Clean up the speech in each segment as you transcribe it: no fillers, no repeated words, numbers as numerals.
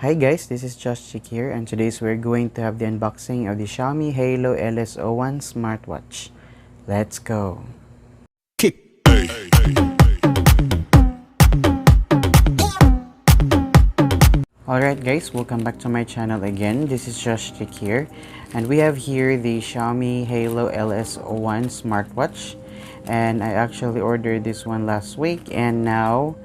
Hi guys, this is Josh here, and today we're going to have the unboxing of the Xiaomi Haylou LS01 Smartwatch. Let's go! Alright guys, welcome back to my channel again. This is Josh here, and we have here the Xiaomi Haylou LS01 Smartwatch. And I actually ordered this one last week, and now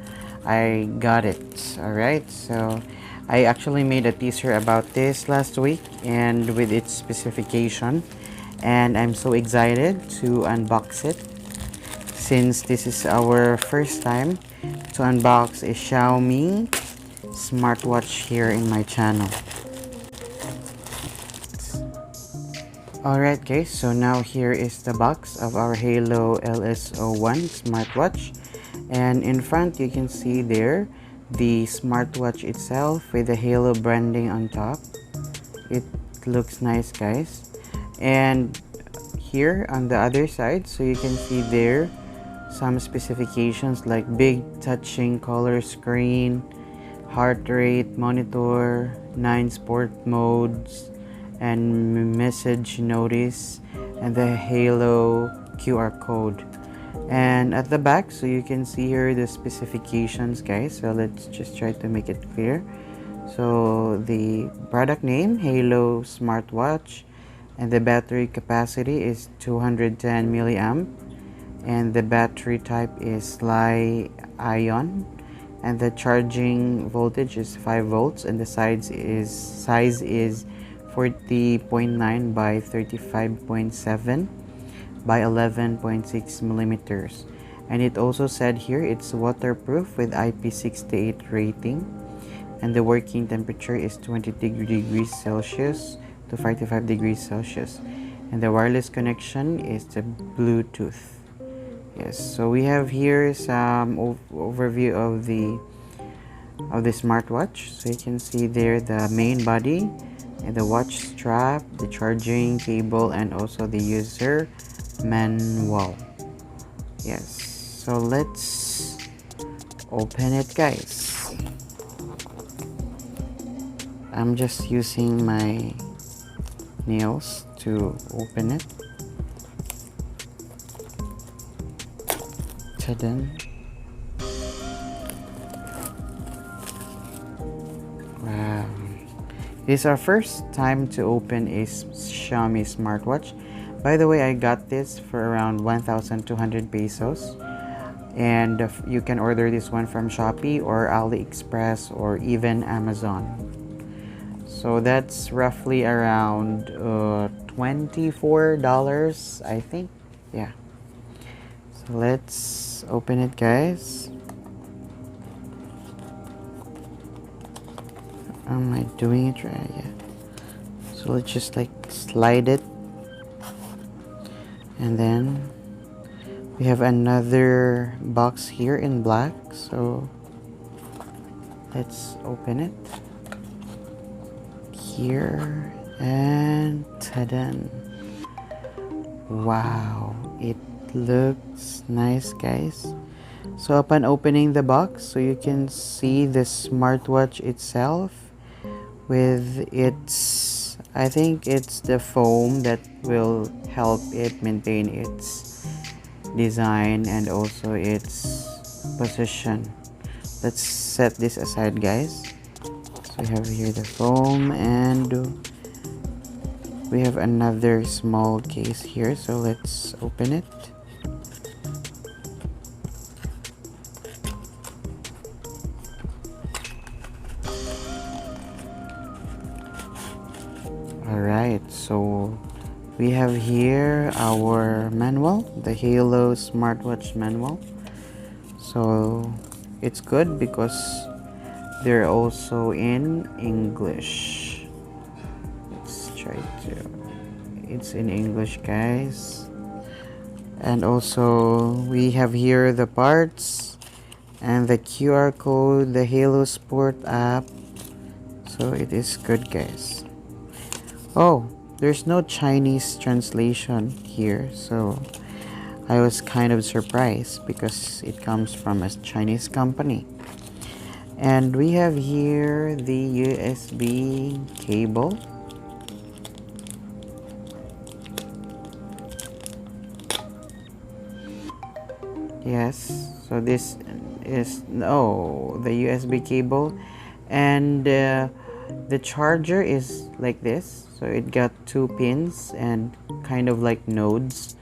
I got it. Alright, so I actually made a teaser about this last week and with its specification, and I'm so excited to unbox it since this is our first time to unbox a Xiaomi smartwatch here in my channel. Alright guys, so now here is the box of our Haylou LS01 smartwatch, and in front you can see there the smartwatch itself with the Haylou branding on top. It looks nice guys. And here on the other side, so you can see there some specifications like big touching color screen, heart rate monitor, 9 sport modes, and message notice, and the Haylou QR code. And at the back, so you can see here the specifications guys, so let's just try to make it clear. So the product name, Haylou Smartwatch, and the battery capacity is 210 milliamp, and the battery type is Li-ion, and the charging voltage is 5 volts, and the size is 40.9 by 35.7 by 11.6 millimeters. And it also said here it's waterproof with IP68 rating, and the working temperature is 20 degrees Celsius to 45 degrees Celsius, and the wireless connection is the Bluetooth. Yes, so we have here some overview of the smartwatch. So you can see there the main body and the watch strap, the charging cable, and also the user manual. Yes, so let's open it guys. I'm just using my nails to open it. Ta-da. Wow, this is our first time to open a Xiaomi smartwatch. By the way, I got this for around 1,200 pesos, and you can order this one from Shopee or AliExpress or even Amazon. So that's roughly around $24, I think. Yeah. So let's open it guys. Am I doing it right? Yeah. So let's just like slide it, and then we have another box here in black, so let's open it here, and ta-da! Wow, it looks nice guys. So upon opening the box, so you can see the smartwatch itself with its, I think it's the foam that will help it maintain its design and also its position. Let's set this aside guys. So we have here the foam, and we have another small case here, so let's open it. Alright, so we have here our manual, the Haylou smartwatch manual. So it's good because they're also in English. Let's try to, it's in English guys. And also we have here the parts and the QR code, the Haylou Sport app. So it is good guys. Oh, there's no Chinese translation here, so I was kind of surprised because it comes from a Chinese company. And we have here the USB cable. Yes, so this is the USB cable, and the charger is like this. So it got two pins and kind of like nodes.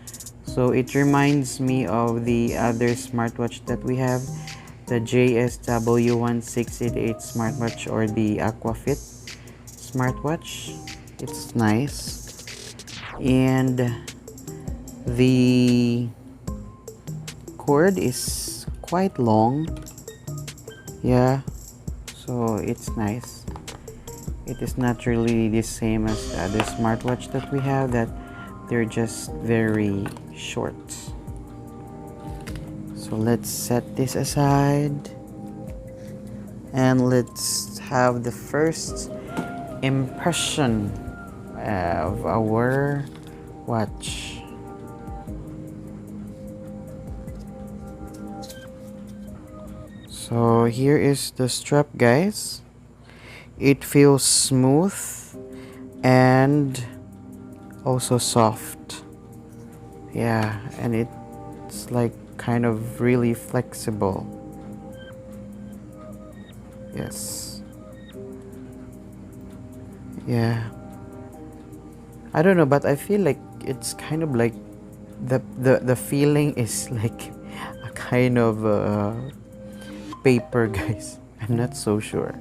So it reminds me of the other smartwatch that we have, the JSW1688 smartwatch or the Aquafit smartwatch. It's nice, and the cord is quite long. Yeah, so it's nice. It is not really the same as the other smartwatch that we have, that they're just very short. So let's set this aside and let's have the first impression of our watch. So here is the strap, guys. It feels smooth and also soft. Yeah, and it's like kind of really flexible. Yes. Yeah. I don't know, but I feel like it's kind of like the feeling is like a kind of paper, guys. I'm not so sure.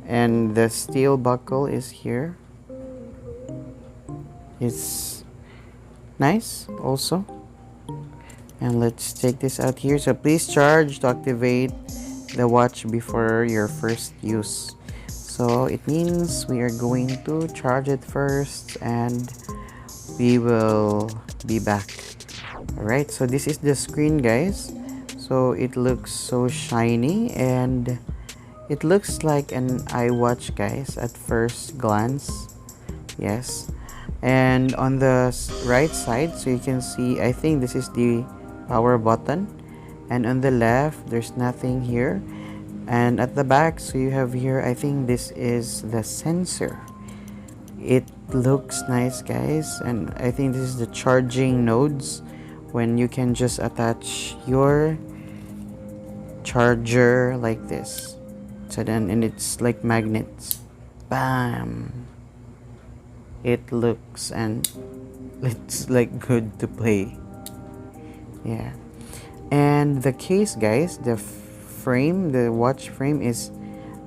And the steel buckle is here. It's nice also. And let's take this out here. So please charge to activate the watch before your first use. So it means we are going to charge it first and we will be back. Alright, so this is the screen, guys. So it looks so shiny and it looks like an iWatch, guys, at first glance. Yes. And on the right side, so you can see, I think this is the power button. And on the left, there's nothing here. And at the back, so you have here, I think this is the sensor. It looks nice, guys. And I think this is the charging nodes, when you can just attach your charger like this. So then, and it's like magnets. Bam! It looks and it's like good to play. Yeah. And the case, guys, the frame, the watch frame is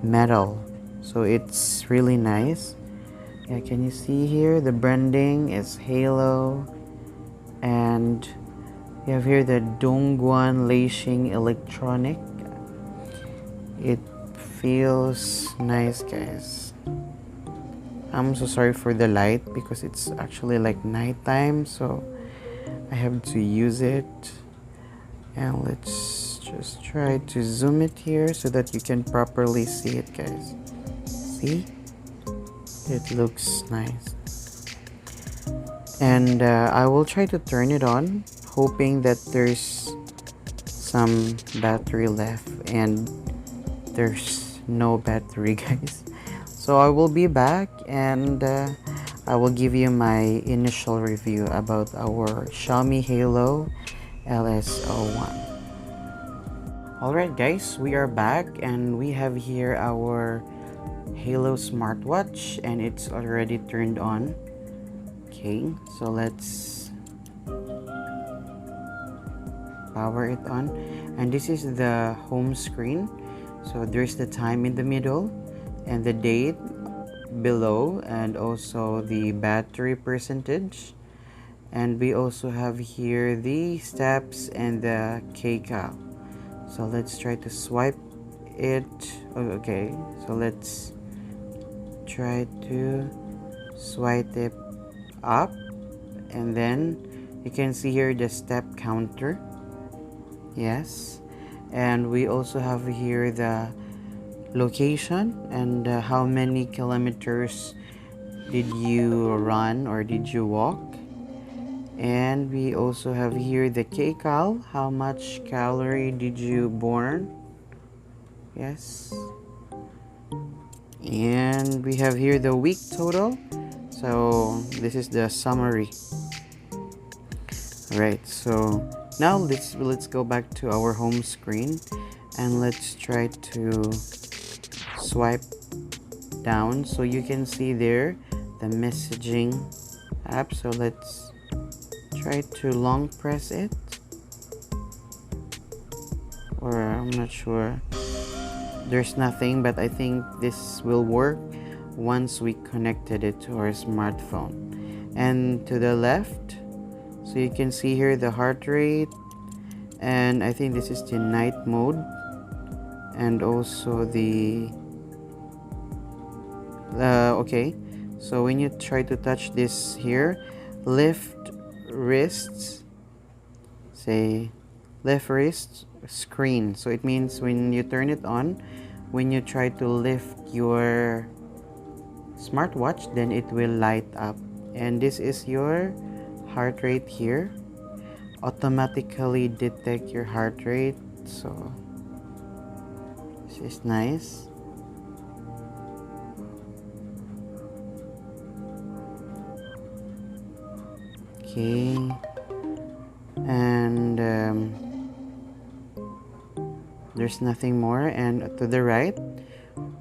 metal. So it's really nice. Yeah, can you see here? The branding is Haylou. And you have here the Dongguan Leishing electronic. It feels nice, guys. I'm so sorry for the light because it's actually like nighttime, so I have to use it. And let's just try to zoom it here so that you can properly see it, guys. See? It looks nice. And I will try to turn it on, hoping that there's some battery left, and there's no battery, guys. So I will be back and I will give you my initial review about our Xiaomi Haylou LS01. Alright, guys, we are back and we have here our Haylou smartwatch and it's already turned on. Okay, so let's power it on. And this is the home screen. So there's the time in the middle and the date below, and also the battery percentage. And we also have here the steps and the kcal. So let's try to swipe it. Okay, so let's try to swipe it up, and then you can see here the step counter. Yes, and we also have here the location and how many kilometers did you run or did you walk. And we also have here the kcal, how much calorie did you burn. Yes. And we have here the week total. So this is the summary. Right, so now let's go back to our home screen and let's try to swipe down so you can see there the messaging app. So let's try to long press it, or I'm not sure. There's nothing, but I think this will work once we connected it to our smartphone. And to the left, so you can see here the heart rate, and I think this is the night mode, and also the okay, so when you try to touch this here, lift wrists, say left wrist screen, so it means when you turn it on, when you try to lift your smartwatch, then it will light up. And this is your heart rate here, automatically detect your heart rate, so this is nice. Okay, and there's nothing more. And to the right,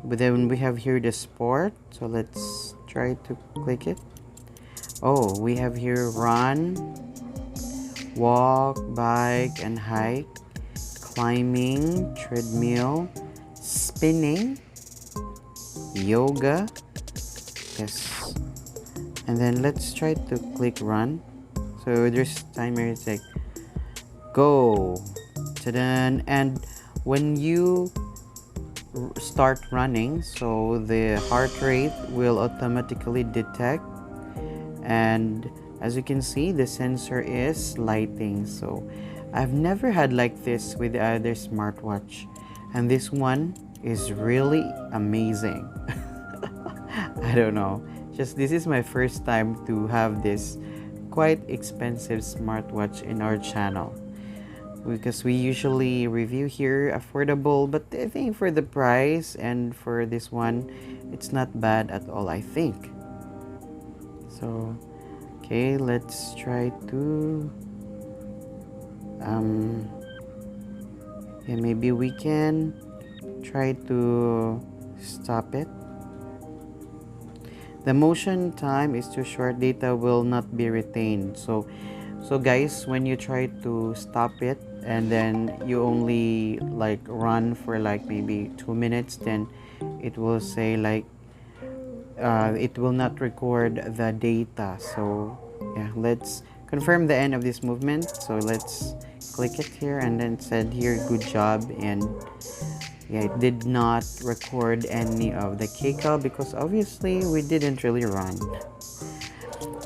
but then we have here the sport, so let's try to click it. Oh, we have here run, walk, bike and hike, climbing, treadmill, spinning, yoga. Yes, and then let's try to click run. So there's timer, it's like go, ta-da, and when you start running, so the heart rate will automatically detect, and as you can see, the sensor is lighting. So I've never had like this with the other smartwatch, and this one is really amazing. I don't know, just this is my first time to have this quite expensive smartwatch in our channel, because we usually review here affordable, but I think for the price and for this one, it's not bad at all, I think. So okay, let's try to yeah, maybe we can try to stop it. The motion time is too short, data will not be retained. So guys, when you try to stop it and then you only like run for like maybe 2 minutes, then it will say like it will not record the data. So yeah, let's confirm the end of this movement. So let's click it here, and then it said here good job, and yeah, it did not record any of the kcal because obviously we didn't really run.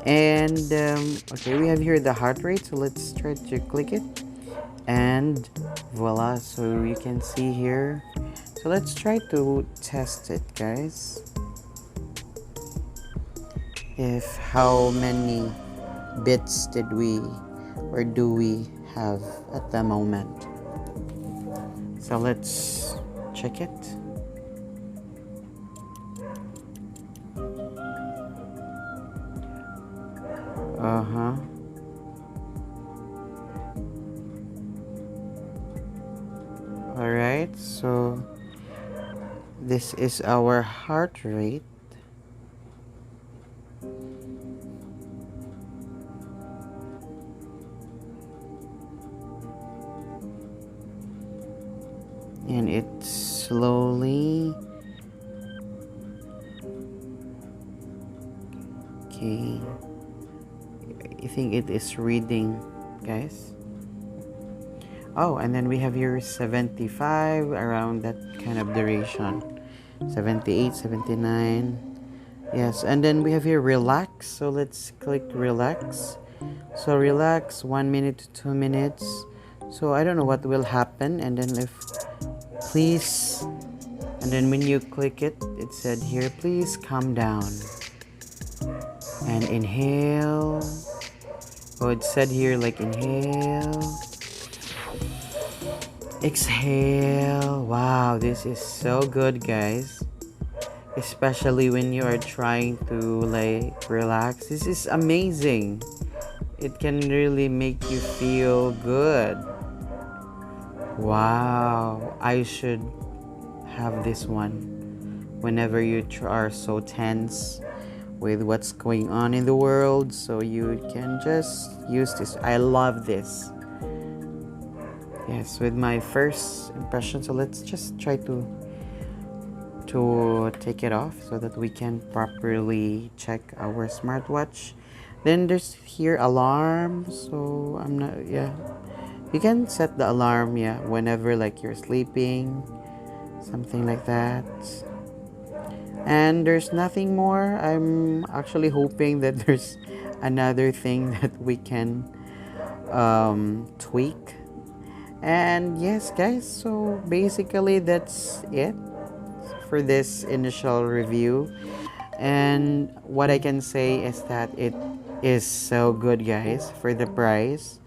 And okay, we have here the heart rate, so let's try to click it, and voila, so you can see here. So let's try to test it, guys, if how many bits did we or do we have at the moment. So let's check it. All right, so this is our heart rate. And it's slowly, okay, I think it is reading, guys. Oh, and then we have here 75, around that kind of duration, 78, 79. Yes, and then we have here relax, so let's click relax. So relax 1 minute to 2 minutes. So I don't know what will happen, and then if please, and then when you click it, it said here please calm down and inhale. Oh, it said here like inhale Exhale. Wow, this is so good, guys. Especially when you are trying to like relax. This is amazing. It can really make you feel good. Wow, I should have this one whenever you are so tense with what's going on in the world, so you can just use this. I love this. Yes, with my first impression, so let's just try to take it off so that we can properly check our smartwatch. Then there's here alarm, so I'm not, yeah, you can set the alarm, yeah, whenever like you're sleeping, something like that. And there's nothing more. I'm actually hoping that there's another thing that we can tweak. And yes, guys, so basically that's it for this initial review. And what I can say is that it is so good, guys, for the price.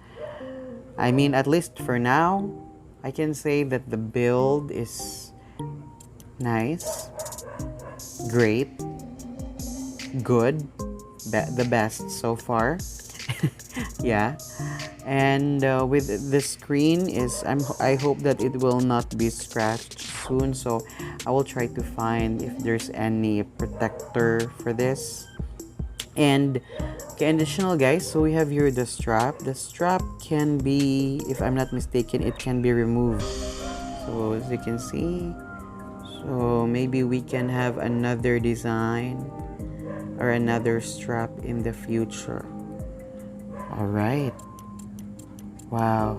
I mean, at least for now, I can say that the build is nice, great, good, the best so far. Yeah, and with the screen is I hope that it will not be scratched soon, so I will try to find if there's any protector for this. And okay, additional, guys, so we have here the strap can be, if I'm not mistaken, it can be removed, so as you can see. So maybe we can have another design or another strap in the future. All right. Wow.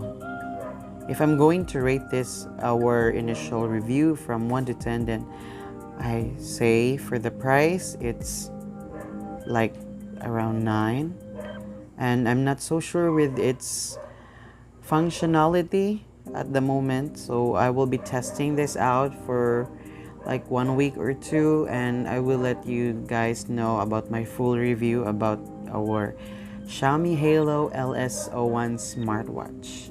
If I'm going to rate this, our initial review from 1 to 10, then I say for the price, it's like around 9. And I'm not so sure with its functionality at the moment. So I will be testing this out for like 1 week or 2, and I will let you guys know about my full review about our Xiaomi Haylou LS01 Smartwatch.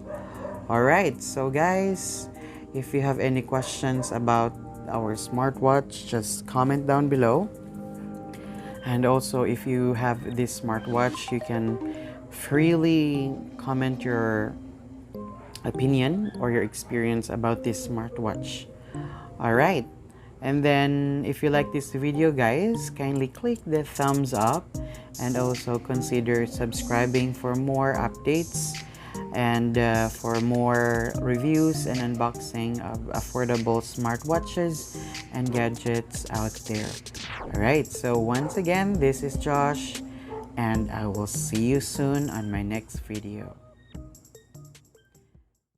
Alright, so guys, if you have any questions about our smartwatch, just comment down below. And also, if you have this smartwatch, you can freely comment your opinion or your experience about this smartwatch. Alright, and then if you like this video, guys, kindly click the thumbs up and also consider subscribing for more updates and for more reviews and unboxing of affordable smartwatches and gadgets out there. Alright, so once again, this is Josh, and I will see you soon on my next video.